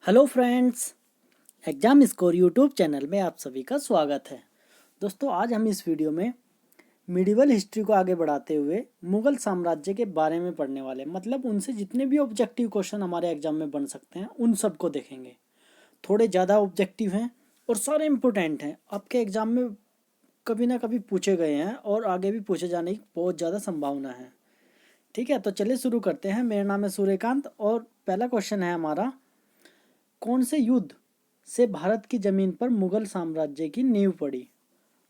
Hello friends, exam score YouTube channel में आप सभी का स्वागत है। दोस्तों, आज हम इस वीडियो में मिडिवल हिस्ट्री को आगे बढ़ाते हुए मुगल साम्राज्य के बारे में पढ़ने वाले, मतलब उनसे जितने भी ऑब्जेक्टिव क्वेश्चन हमारे एग्जाम में बन सकते हैं उन सबको देखेंगे। थोड़े ज़्यादा ऑब्जेक्टिव हैं और सारे इम्पोर्टेंट हैं, आपके एग्जाम में कभी ना कभी पूछे गए हैं और आगे भी पूछे जाने की बहुत ज़्यादा संभावना है। ठीक है, तो चलिए शुरू करते हैं। मेरा नाम है सूर्यकांत और पहला क्वेश्चन है हमारा, कौन से युद्ध से भारत की जमीन पर मुगल साम्राज्य की नींव पड़ी?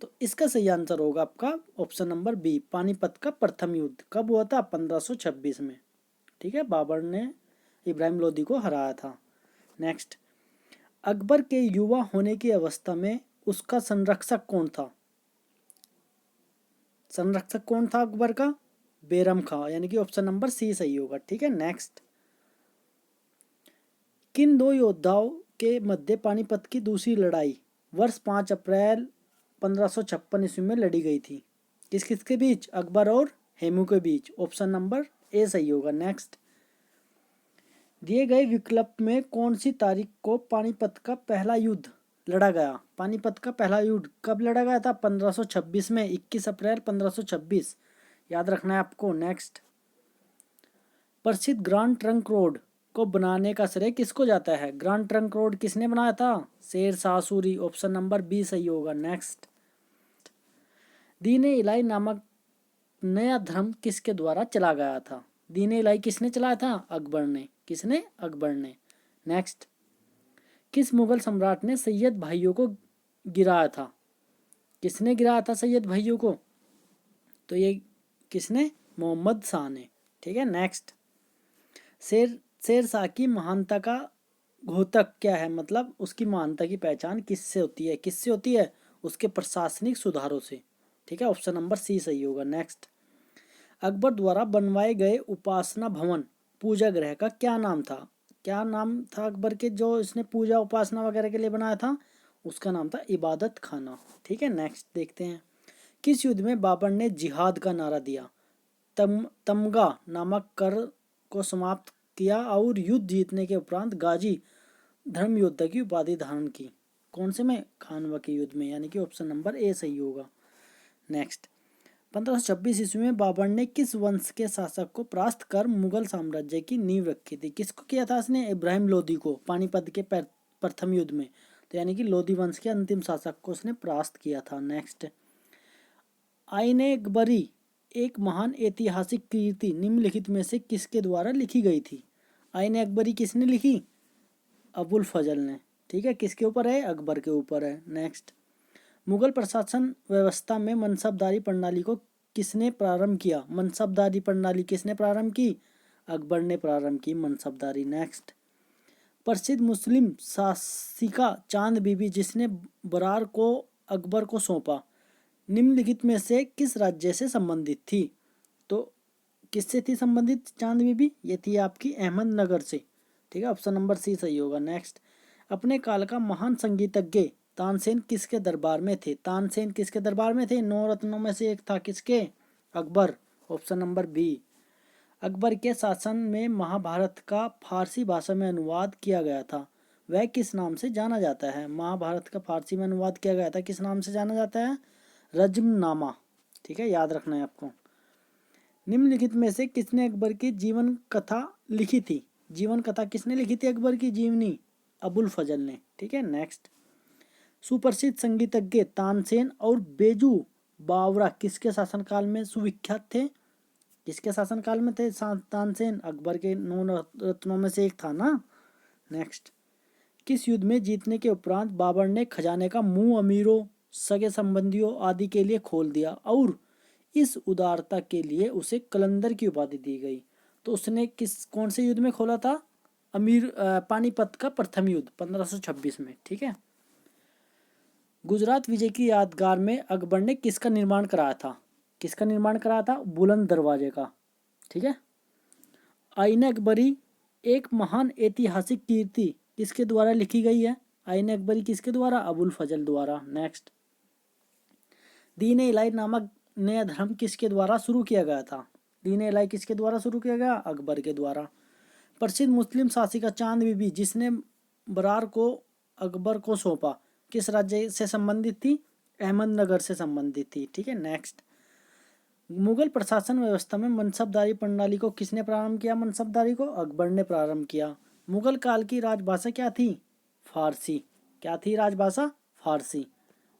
तो इसका सही आंसर होगा आपका ऑप्शन नंबर बी, पानीपत का प्रथम युद्ध। कब हुआ था? 1526 में। ठीक है, बाबर ने इब्राहिम लोदी को हराया था। नेक्स्ट, अकबर के युवा होने की अवस्था में उसका संरक्षक कौन था? संरक्षक कौन था अकबर का? बेरम खां, यानी कि ऑप्शन नंबर सी सही होगा। ठीक है, नेक्स्ट, किन दो योद्धाओं के मध्य पानीपत की दूसरी लड़ाई वर्ष 5 अप्रैल 1556 ईस्वी में लड़ी गई थी? किस किस के बीच? अकबर और हेमू के बीच। ऑप्शन नंबर ए सही होगा। नेक्स्ट, दिए गए विकल्प में कौन सी तारीख को पानीपत का पहला युद्ध लड़ा गया? पानीपत का पहला युद्ध कब लड़ा गया था? 1526 में, 21 अप्रैल 1526, याद रखना है आपको। नेक्स्ट, प्रसिद्ध ग्रांड ट्रंक रोड को बनाने का श्रेय किसको जाता है? ग्रांड ट्रंक रोड किसने बनाया था? Sher Shah Suri. Option number B सही होगा। नेक्स्ट, दीन ए इलाही नामक नया धर्म किसके द्वारा चला गया था? दीन ए इलाही किसने चलाया था? अकबर ने। किसने? अकबर ने। नेक्स्ट, किस मुगल सम्राट ने सैयद भाइयों को गिराया था? किसने गिराया था सैयद भाइयों को? तो ये किसने? मोहम्मद शाह ने। ठीक है, नेक्स्ट, शेर शेर शाह की महानता का घोतक क्या है? मतलब उसकी महानता की पहचान किससे होती है? किससे होती है? उसके प्रशासनिक सुधारों से। ठीक है, ऑप्शन नंबर सी सही होगा। नेक्स्ट, अकबर द्वारा बनवाए गए उपासना भवन पूजा गृह का क्या नाम था? क्या नाम था अकबर के जो इसने पूजा उपासना वगैरह के लिए बनाया था? उसका नाम था इबादत खाना। ठीक है, नेक्स्ट देखते हैं, किस युद्ध में बाबर ने जिहाद का नारा दिया, तमगा नामक कर को समाप्त किया और युद्ध जीतने के उपरांत गाजी धर्म योद्धा की उपाधि धारण की? कौन से में? खानवा के युद्ध में, यानी कि ऑप्शन नंबर ए सही होगा। नेक्स्ट, 1526 ईस्वी में बाबर ने किस वंश के शासक को परास्त कर मुगल साम्राज्य की नींव रखी थी? किसको किया था इसने? इब्राहिम लोदी को, पानीपत के प्रथम युद्ध में। तो यानी कि लोदी वंश के अंतिम शासक को उसने परास्त किया था। नेक्स्ट, आईने अकबरी एक महान ऐतिहासिक कीर्ति निम्नलिखित में से किसके द्वारा लिखी गई थी? आईने अकबरी किसने लिखी? अबुल फजल ने। ठीक है, किसके ऊपर है? अकबर के ऊपर है। नेक्स्ट, मुगल प्रशासन व्यवस्था में मनसबदारी प्रणाली को किसने प्रारंभ किया? मनसबदारी प्रणाली किसने प्रारंभ की? अकबर ने प्रारंभ की मनसबदारी। नेक्स्ट, प्रसिद्ध मुस्लिम शासिका चांद बीबी जिसने बरार को अकबर को सौंपा, निम्नलिखित में से किस राज्य से संबंधित थी? तो किससे थी संबंधित चांद बीबी? ये थी आपकी अहमदनगर से। ठीक है, ऑप्शन नंबर सी सही होगा। नेक्स्ट, अपने काल का महान संगीतज्ञ तानसेन किसके दरबार में थे? तानसेन किसके दरबार में थे? 9 रत्नों में से एक था, किसके? Akbar. Option number B. Akbar के शासन में महाभारत का फारसी भाषा में अनुवाद किया गया था, वह किस नाम से जाना जाता है? महाभारत का फारसी में अनुवाद किया गया था, किस नाम से जाना जाता है? रज्मनामा। ठीक है, याद रखना है आपको। निम्नलिखित में से किसने अकबर की जीवन कथा लिखी थी? जीवन कथा किसने लिखी थी अकबर की जीवनी? अबुल फजल ने। ठीक है, नेक्स्ट, सुप्रसिद्ध संगीतज्ञ तानसेन और बेजू बावरा किसके शासनकाल में सुविख्यात थे? किसके शासनकाल में थे तानसेन? अकबर के 9 रत्नों में से एक था ना। नेक्स्ट, किस युद्ध में जीतने के उपरांत बाबर ने खजाने का मुंह अमीरों, सगे संबंधियों आदि के लिए खोल दिया और इस उदारता के लिए उसे कलंदर की उपाधि दी गई? तो उसने कौन से युद्ध में खोला था? पानीपत का प्रथम युद्ध 1526 में। ठीक है, गुजरात विजय की यादगार में अकबर ने किसका निर्माण कराया था? किसका निर्माण कराया था? बुलंद दरवाजे का। ठीक है, आईन अकबरी एक महान ऐतिहासिक कीर्ति किसके द्वारा लिखी गई है? आईन अकबरी किसके द्वारा? अबुल फजल द्वारा। नेक्स्ट, दीन इलाही नामक नया धर्म किसके द्वारा शुरू किया गया था? दीन इलाही किसके द्वारा शुरू किया गया? अकबर के द्वारा। प्रसिद्ध मुस्लिम शासिका चांद बीबी जिसने बरार को अकबर को सौंपा, किस राज्य से संबंधित थी? अहमदनगर से संबंधित थी। ठीक है, नेक्स्ट। मुगल प्रशासन व्यवस्था में मनसबदारी प्रणाली को किसने प्रारंभ किया? मनसबदारी को अकबर ने प्रारंभ किया। मुगल काल की राजभाषा क्या थी? फारसी। क्या थी राजभाषा? फारसी।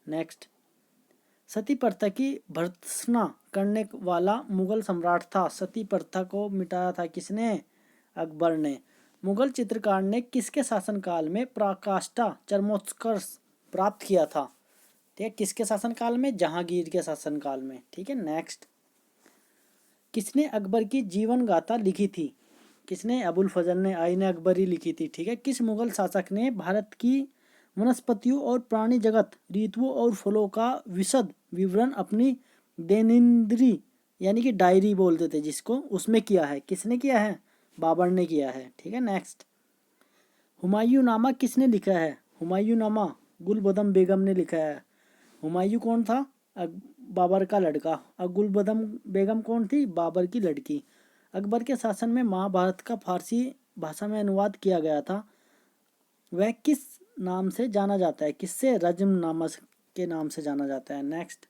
नेक्स्ट। सती प्रथा की भर्त्सना करने वाला मुगल सम्राट था। सती प्रथा को मिटाया था किसने? अकबर ने। मुगल चित्रकार ने किसके शासनकाल में पराकाष्ठा चरमोत्कर्ष प्राप्त किया था? ठीक है, किसके शासनकाल में? जहांगीर के शासनकाल में। ठीक है, नेक्स्ट। किसने अकबर की जीवन गाथा लिखी थी? किसने? अबुल फजल ने आईने अकबरी लिखी थी। ठीक है, किस मुगल शासक ने भारत की वनस्पतियों और प्राणी जगत, ऋतुओं और फलों का विशद विवरण अपनी दैनिंदिनी यानी कि डायरी बोलते थे जिसको, उसमें किया है? किसने किया है? बाबर ने किया है। ठीक है, नेक्स्ट। हुमायूं नामा किसने लिखा है? हुमायूं नामा गुलबदम बेगम ने लिखा है। हुमायूं कौन था? बाबर का लड़का। और गुलबदम बेगम कौन थी? बाबर की लड़की। अकबर के शासन में महाभारत का फारसी भाषा में अनुवाद किया गया था। वह किस नाम से जाना जाता है? किससे? रज्मनामा के नाम से जाना जाता है। नेक्स्ट।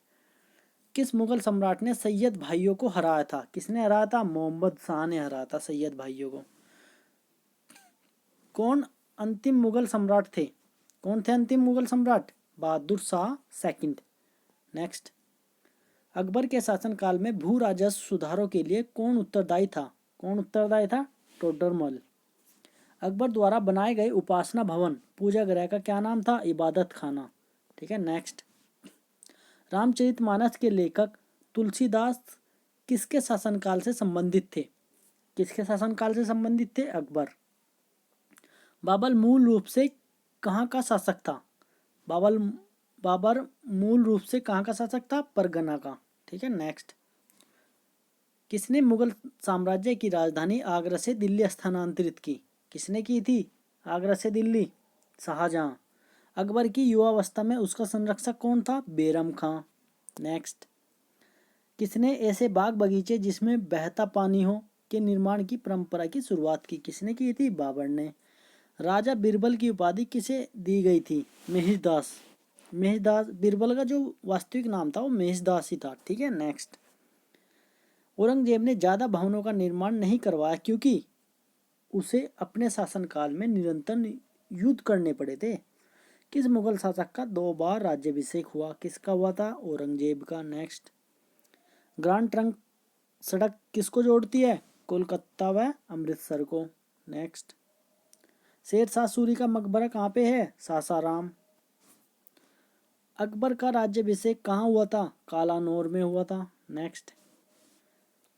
किस मुगल सम्राट ने सैयद भाइयों को हराया था? किसने हराया था? मोहम्मद शाह ने हराया था सैयद भाइयों को। कौन अंतिम मुगल सम्राट थे? कौन थे अंतिम मुगल सम्राट? बहादुर शाह सेकंड। नेक्स्ट। अकबर के शासनकाल में भू राजस्व सुधारों के लिए कौन उत्तरदायी था? कौन उत्तरदायी था? टोडरमल। अकबर द्वारा बनाए गए उपासना भवन पूजा गृह का क्या नाम था? इबादत खाना। ठीक है, नेक्स्ट। रामचरितमानस के लेखक तुलसीदास किसके शासनकाल से संबंधित थे? किसके शासनकाल से संबंधित थे? अकबर। बाबर मूल रूप से कहाँ का शासक था? बाबर मूल रूप से कहाँ का शासक था? परगना का। ठीक है, नेक्स्ट। किसने मुगल साम्राज्य की राजधानी आगरा से दिल्ली स्थानांतरित की? किसने की थी? आगरा से दिल्ली? शाहजहां। अकबर की युवावस्था में उसका संरक्षक कौन था? बैरम खां। नेक्स्ट। किसने ऐसे बाग बगीचे जिसमें बहता पानी हो के निर्माण की परंपरा की शुरुआत की? किसने की थी? बाबर ने। राजा बीरबल की उपाधि किसे दी गई थी? महेशदास। महेशदास। बीरबल का जो वास्तविक नाम था वो महेशदास ही था। ठीक है, नेक्स्ट। औरंगजेब ने ज्यादा भवनों का निर्माण नहीं करवाया क्योंकि उसे अपने शासनकाल में निरंतर युद्ध करने पड़े थे। किस मुगल शासक का 2 बार राज्याभिषेक हुआ? किसका हुआ था? औरंगजेब का। नेक्स्ट। ग्रांड ट्रंक सड़क किसको जोड़ती है? कोलकाता व अमृतसर को। नेक्स्ट। शेर शाह सूरी का मकबरा कहाँ पे है? सासाराम। अकबर का राज्याभिषेक कहाँ हुआ था? कालानौर में हुआ था। नेक्स्ट।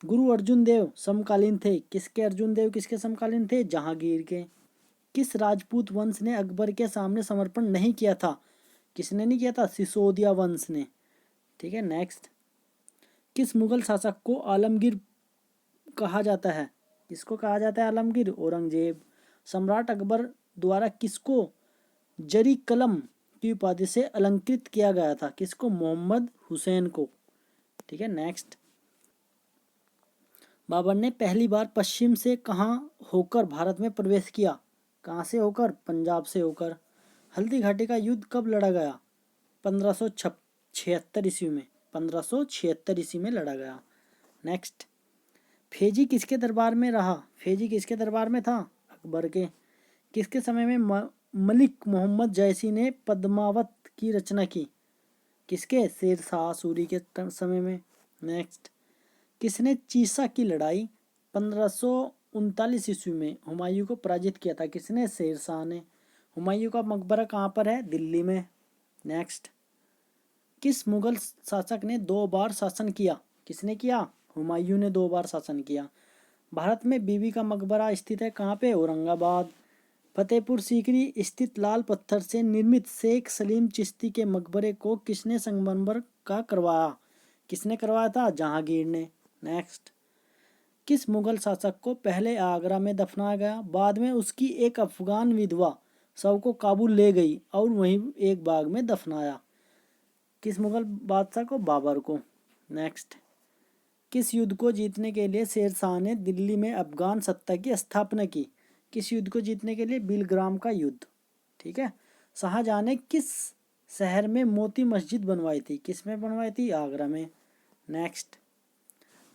गुरु अर्जुन देव समकालीन थे किसके? अर्जुन देव किसके समकालीन थे? जहांगीर के। किस राजपूत वंश ने अकबर के सामने समर्पण नहीं किया था? किसने नहीं किया था? सिसोदिया वंश ने। ठीक है, नेक्स्ट। किस मुगल शासक को आलमगीर कहा जाता है? किसको कहा जाता है आलमगीर? औरंगजेब। सम्राट अकबर द्वारा किसको जरी कलम की उपाधि से अलंकृत किया गया था? किसको? मोहम्मद हुसैन को। ठीक है, नेक्स्ट। बाबर ने पहली बार पश्चिम से कहाँ होकर भारत में प्रवेश किया? कहाँ से होकर? पंजाब से होकर। हल्दी घाटी का युद्ध कब लड़ा गया? 1576 ईस्वी में। 1576 ईस्वी में लड़ा गया। नेक्स्ट। फेजी किसके दरबार में रहा? फेजी किसके दरबार में था? अकबर के। किसके समय में मलिक मोहम्मद जयसी ने पद्मावत की रचना की? किसके? शेर शाह सूरी के समय में। नेक्स्ट। किसने चीसा की लड़ाई 1539 ईस्वी में हुमायूं को पराजित किया था? किसने? शेर शाह ने। हुमायूं का मकबरा कहाँ पर है? दिल्ली में। नेक्स्ट। किस मुगल शासक ने 2 बार शासन किया? किसने किया? हुमायूं ने 2 बार शासन किया। भारत में बीबी का मकबरा स्थित है कहाँ पे? औरंगाबाद। फतेहपुर सीकरी स्थित लाल पत्थर से निर्मित शेख सलीम चिश्ती के मकबरे को किसने संगमरमर का करवाया? किसने करवाया था? जहांगीर ने। नेक्स्ट। किस मुगल शासक को पहले आगरा में दफनाया गया, बाद में उसकी एक अफगान विधवा शव को काबुल ले गई और वहीं एक बाग में दफनाया? किस मुगल बादशाह को? बाबर को। नेक्स्ट। किस युद्ध को जीतने के लिए शेर शाह ने दिल्ली में अफगान सत्ता की स्थापना की? किस युद्ध को जीतने के लिए? बिलग्राम का युद्ध। ठीक है। शाहजहां ने किस शहर में मोती मस्जिद बनवाई थी? किस में बनवाई थी? आगरा में। नेक्स्ट,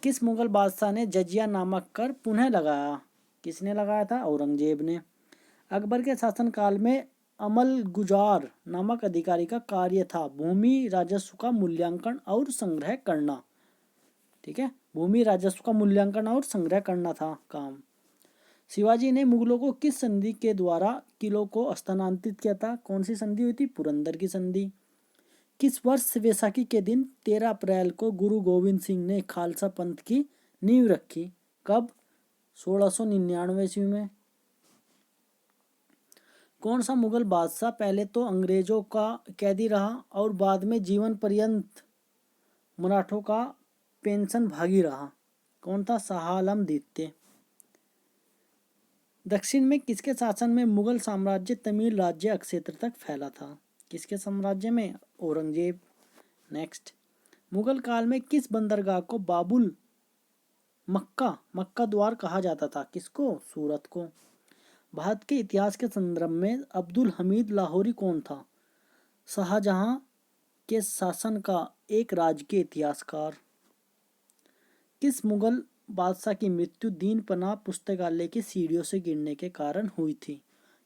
किस मुगल बादशाह ने जजिया नामक कर पुनः लगाया? किसने लगाया था? औरंगजेब ने। अकबर के शासनकाल में अमल गुजार नामक अधिकारी का कार्य था भूमि राजस्व का मूल्यांकन और संग्रह करना। ठीक है, भूमि राजस्व का मूल्यांकन और संग्रह करना था काम। शिवाजी ने मुगलों को किस संधि के द्वारा किलों को स्थानांतरित किया था? कौन सी संधि हुई थी? पुरंदर की संधि। किस वर्ष वैसाखी के दिन 13 अप्रैल को गुरु गोविंद सिंह ने खालसा पंथ की नींव रखी? कब? 1699 ईस्वी में। कौन सा मुगल बादशाह पहले तो अंग्रेजों का कैदी रहा और बाद में जीवन पर्यंत मराठों का पेंशन भागी रहा? कौन था? शाह आलम द्वितीय। दक्षिण में किसके शासन में मुगल साम्राज्य तमिल राज्य क्षेत्र तक फैला था? किसके साम्राज्य में? औरंगजेब। नेक्स्ट, मुगल काल में किस बंदरगाह को बाबुल मक्का द्वार कहा जाता था? किसको? सूरत को। भारत के इतिहास के संदर्भ में अब्दुल हमीद लाहौरी कौन था? शाहजहां के शासन का एक राजकीय इतिहासकार। किस मुगल बादशाह की मृत्यु दीन पनाह पुस्तकालय की सीढ़ियों से गिरने के कारण हुई थी?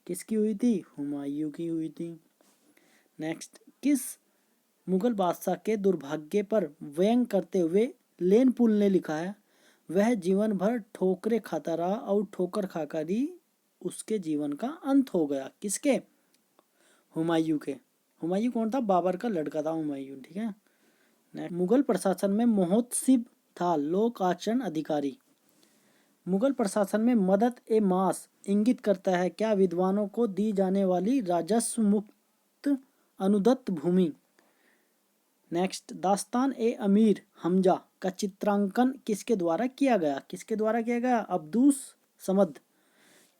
किसकी हुई थी? हुमायूं की हुई थी। नेक्स्ट, किस मुगल बादशाह के दुर्भाग्य पर व्यंग करते हुए लेन पुल ने लिखा है, वह जीवन भर ठोकरें खाता रहा और ठोकर खाकर ही उसके जीवन का अंत हो गया? किसके? हुमायूं के। हुमायूं कौन था? बाबर का लड़का था हुमायूं। ठीक है। नेक्स्ट, मुगल प्रशासन में महोत्सिब था लोक आचरण अधिकारी। मुगल प्रशासन में मदद ए मास इंगित करता है क्या? विद्वानों को दी जाने वाली राजस्व मुक्त अनुदत्त भूमि। नेक्स्ट, दास्तान ए अमीर हमजा का चित्रांकन किसके द्वारा किया गया? किसके द्वारा किया गया? अब्दुस समद।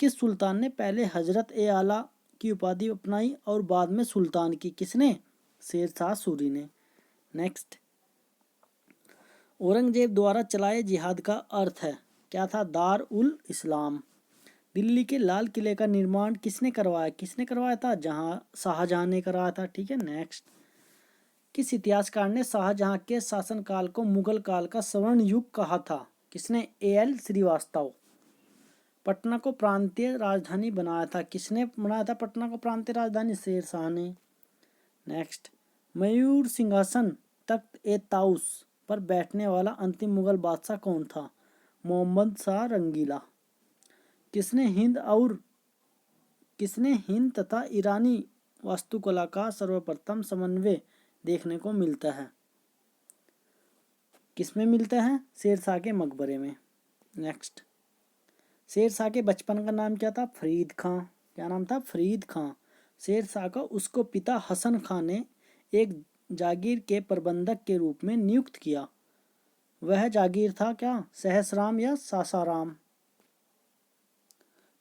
किस सुल्तान ने पहले हजरत ए आला की उपाधि अपनाई और बाद में सुल्तान की? किसने? शेर शाह सूरी ने। नेक्स्ट, औरंगजेब द्वारा चलाए जिहाद का अर्थ है क्या था? दार उल इस्लाम। दिल्ली के लाल किले का निर्माण किसने करवाया? किसने करवाया था? शाहजहां ने करवाया था। ठीक है। नेक्स्ट, किस इतिहासकार ने शाहजहां के शासनकाल को मुगल काल का स्वर्ण युग कहा था? किसने? एएल श्रीवास्तव। पटना को प्रांतीय राजधानी बनाया था? किसने बनाया था पटना को प्रांतीय राजधानी? शेर शाह ने। नेक्स्ट, मयूर सिंहासन तख्त ए ताउस पर बैठने वाला अंतिम मुगल बादशाह कौन था? मोहम्मद शाह रंगीला। किसने हिंद तथा ईरानी वास्तुकला का सर्वप्रथम समन्वय देखने को मिलता है? किसमें मिलता है? शेर शाह के मकबरे में। नेक्स्ट, शेर शाह के बचपन का नाम क्या था? फरीद खां। क्या नाम था? फरीद खां। शेर शाह का उसको पिता हसन खां ने एक जागीर के प्रबंधक के रूप में नियुक्त किया। वह जागीर था क्या? सहसराम या सासाराम।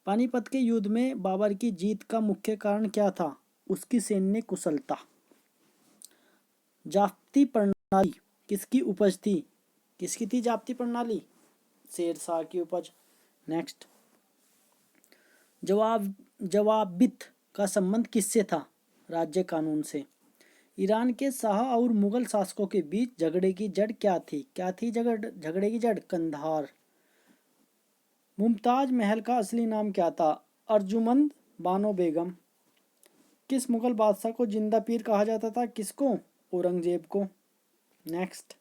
पानीपत के युद्ध में बाबर की जीत का मुख्य कारण क्या था? उसकी सैन्य कुशलता। जाप्ती प्रणाली किसकी उपज थी? किसकी थी जाप्ती प्रणाली? शेर शाह की उपज। नेक्स्ट, जवाबित का संबंध किससे था? राज्य कानून से। ईरान के शाह और मुगल शासकों के बीच झगड़े की जड़ क्या थी? क्या थी झगड़े की जड़? कंधार। मुमताज महल का असली नाम क्या था? अर्जुमंद बानो बेगम। किस मुगल बादशाह को जिंदा पीर कहा जाता था? किसको? औरंगजेब को। नेक्स्ट,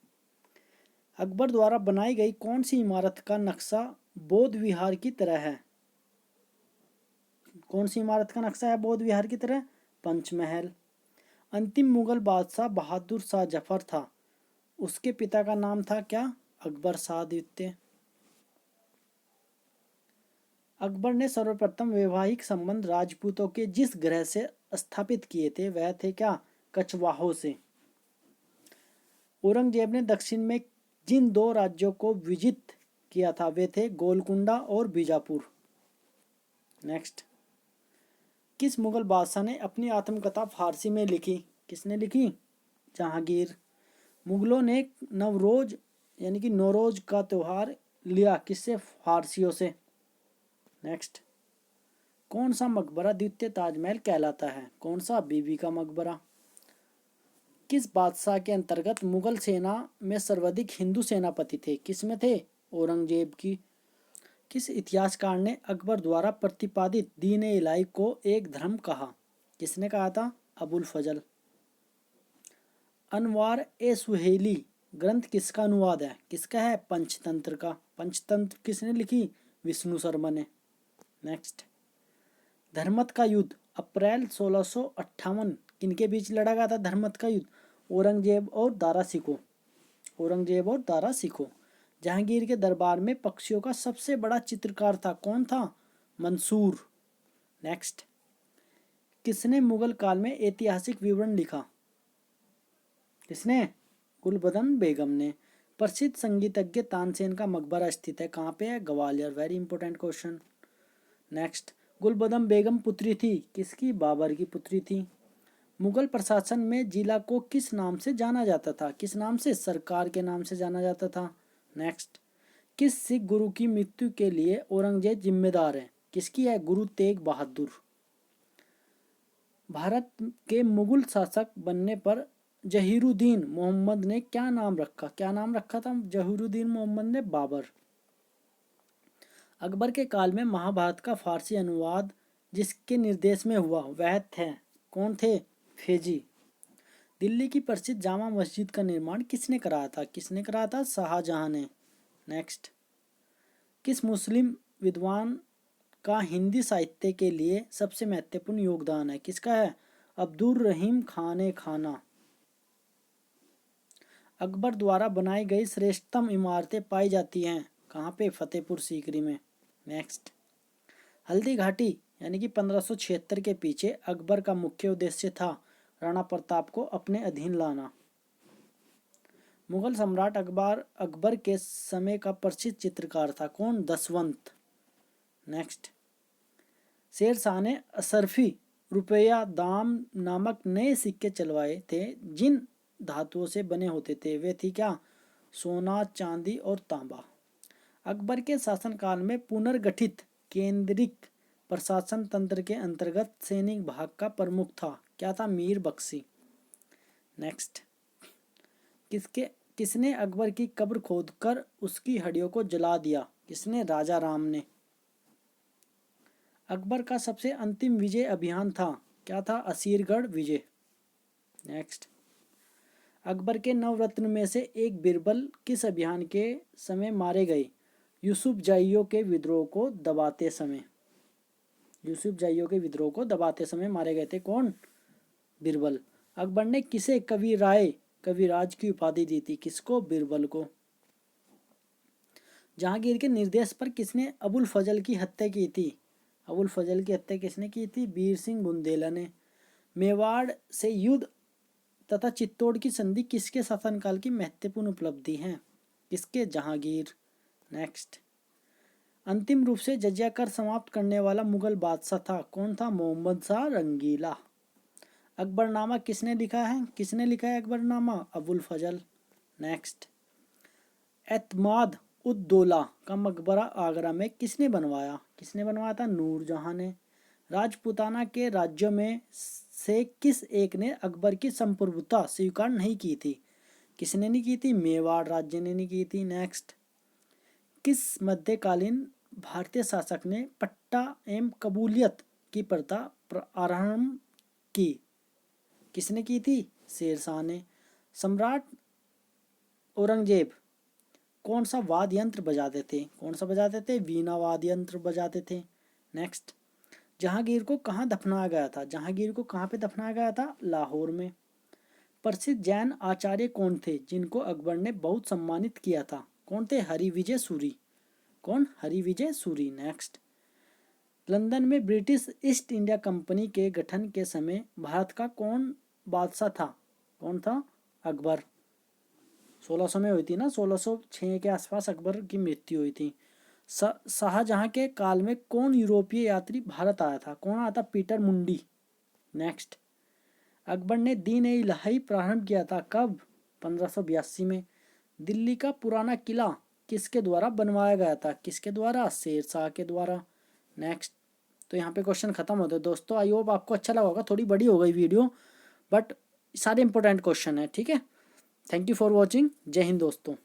अकबर द्वारा बनाई गई कौन सी इमारत का नक्शा बौद्ध विहार की तरह है? कौन सी इमारत का नक्शा है बौद्ध विहार की तरह? पंचमहल। अंतिम मुगल बादशाह बहादुर शाह जफर था, उसके पिता का नाम था क्या? अकबर शाह द्वितीय। अकबर ने सर्वप्रथम वैवाहिक संबंध राजपूतों के जिस ग्रह से स्थापित किए थे वह थे क्या? कछवाहों से। औरंगजेब ने दक्षिण में जिन दो राज्यों को विजित किया था वे थे गोलकुंडा और बीजापुर। नेक्स्ट, किस मुगल बादशाह ने अपनी आत्मकथा फारसी में लिखी? किसने लिखी? जहांगीर। मुगलों ने नवरोज यानी कि नौरोज का त्यौहार लिया किससे? फारसियों से। नेक्स्ट, कौन सा मकबरा द्वितीय ताजमहल कहलाता है? कौन सा? बीबी का मकबरा। किस बादशाह के अंतर्गत मुगल सेना में सर्वाधिक हिंदू सेनापति थे? किस में थे? औरंगजेब की। किस इतिहासकार ने अकबर द्वारा प्रतिपादित दीन ए इलाही को एक धर्म कहा? किसने कहा था? अबुल फजल। अनवार ए सुहेली ग्रंथ किसका अनुवाद है? किसका है? पंचतंत्र का। पंचतंत्र किसने लिखी? विष्णु शर्मा ने। नेक्स्ट, धर्मत का युद्ध अप्रैल 1658 किनके बीच लड़ा गया था? धर्मत का युद्ध औरंगजेब और दारा सिको। औरंगजेब और दारा सिको। जहांगीर के दरबार में पक्षियों का सबसे बड़ा चित्रकार था, कौन था? मंसूर। नेक्स्ट, किसने मुगल काल में ऐतिहासिक विवरण लिखा? किसने? गुलबदन बेगम ने। प्रसिद्ध संगीतज्ञ तानसेन का मकबरा स्थित है, कहाँ पे है? Gwalior. Very important question. Next, Gulbadan Begum पुत्री थी किसकी? बाबर की पुत्री थी। मुगल प्रशासन में जिला को किस नाम से जाना जाता था? किस नाम से? सरकार के नाम से जाना जाता था। नेक्स्ट, किस सिख गुरु की मृत्यु के लिए औरंगजेब जिम्मेदार है? किसकी है? गुरु तेग बहादुर। भारत के मुगल शासक बनने पर जहीरुद्दीन मोहम्मद ने क्या नाम रखा? क्या नाम रखा था जहीरुद्दीन मोहम्मद ने? बाबर। अकबर के काल में महाभारत का फारसी अनुवाद जिसके निर्देश में हुआ वह थे, कौन थे? फेजी। दिल्ली की प्रसिद्ध जामा मस्जिद का निर्माण किसने कराया था? किसने कराया था? शाहजहां ने। नेक्स्ट, किस मुस्लिम विद्वान का हिंदी साहित्य के लिए सबसे महत्वपूर्ण योगदान है? किसका है? अब्दुल रहीम खान खाना। अकबर द्वारा बनाई गई श्रेष्ठतम इमारतें पाई जाती हैं कहाँ पे? फतेहपुर सीकरी में। नेक्स्ट, हल्दी घाटी यानी कि 1576 के पीछे अकबर का मुख्य उद्देश्य था राणा प्रताप को अपने अधीन लाना। मुगल सम्राट अकबर के समय का प्रसिद्ध चित्रकार था, कौन? दसवंत। नेक्स्ट, शेर शाह ने असरफी रुपया दाम नामक नए सिक्के चलवाए थे जिन धातुओं से बने होते थे वे थी क्या? सोना, चांदी और तांबा। अकबर के शासनकाल में पुनर्गठित केंद्रिक प्रशासन तंत्र के अंतर्गत सैनिक भाग का प्रमुख था, क्या था? मीर बख्शी। नेक्स्ट, किसने अकबर की कब्र खोदकर उसकी हड्डियों को जला दिया? किसने? राजा राम ने। अकबर का सबसे अंतिम विजय अभियान था, क्या था? असीरगढ़ विजय। नेक्स्ट, अकबर के नवरत्न में से एक बिरबल किस अभियान के समय मारे गए? यूसुफ जाइयों के विद्रोह को दबाते समय। यूसुफ जाइयों के विद्रोह को दबाते समय मारे गए थे, कौन? बिरबल। अकबर ने किसे कविराज की उपाधि दी थी? किसको? बिरबल को। जहांगीर के निर्देश पर किसने अबुल फजल की हत्या की थी? अबुल फजल की हत्या किसने की थी? बीर सिंह बुंदेला ने। मेवाड़ से युद्ध तथा चित्तौड़ की संधि किसके शासनकाल की महत्वपूर्ण उपलब्धि है? किसके? जहांगीर। नेक्स्ट, अंतिम रूप से जजिया कर समाप्त करने वाला मुगल बादशाह था, कौन था? मोहम्मद शाह रंगीला। अकबरनामा किसने लिखा है? किसने लिखा है अकबरनामा? अबुल फजल। नेक्स्ट, एतमाद उद दौला का मकबरा आगरा में किसने बनवाया? किसने बनवाया था? नूरजहां ने। राजपूताना के राज्यों में से किस एक ने अकबर की संप्रभुता स्वीकार नहीं की थी? किसने नहीं की थी? मेवाड़ राज्य ने नहीं की थी। नेक्स्ट, किस मध्यकालीन भारतीय शासक ने पट्टा एवं कबूलियत की प्रथा आरंभ की? किसने की थी? शेरशाह ने। सम्राट औरंगजेब कौन सा वाद्य यंत्र बजाते थे? कौन सा बजाते थे? वीणा वाद्य यंत्र बजाते थे। नेक्स्ट, जहांगीर को कहाँ दफनाया गया था? जहांगीर को कहाँ पे दफनाया गया था? लाहौर में। प्रसिद्ध जैन आचार्य कौन थे जिनको अकबर ने बहुत सम्मानित किया था? कौन थे? हरिविजय सूरी। कौन? हरिविजय सूरी। नेक्स्ट, लंदन में ब्रिटिश ईस्ट इंडिया कंपनी के गठन के समय भारत का कौन बादशाह था? कौन था? अकबर। 1600 में हुई थी ना, 1606 के आसपास अकबर की मृत्यु हुई थी। शाहजहां के काल में कौन यूरोपीय यात्री भारत आया था? कौन आया था? पीटर मुंडी। नेक्स्ट, अकबर ने दीन ए इलाही प्रारंभ किया था, कब? 1582 में। दिल्ली का पुराना किला किसके द्वारा बनवाया गया था? किसके द्वारा? शेरशाह के द्वारा। नेक्स्ट, तो यहाँ पे क्वेश्चन खत्म होते हैं दोस्तों। आई होप आपको अच्छा लगा होगा, थोड़ी बड़ी हो गई वीडियो बट सारे इंपॉर्टेंट क्वेश्चन है, ठीक है। Thank you for watching. जय हिंद दोस्तों।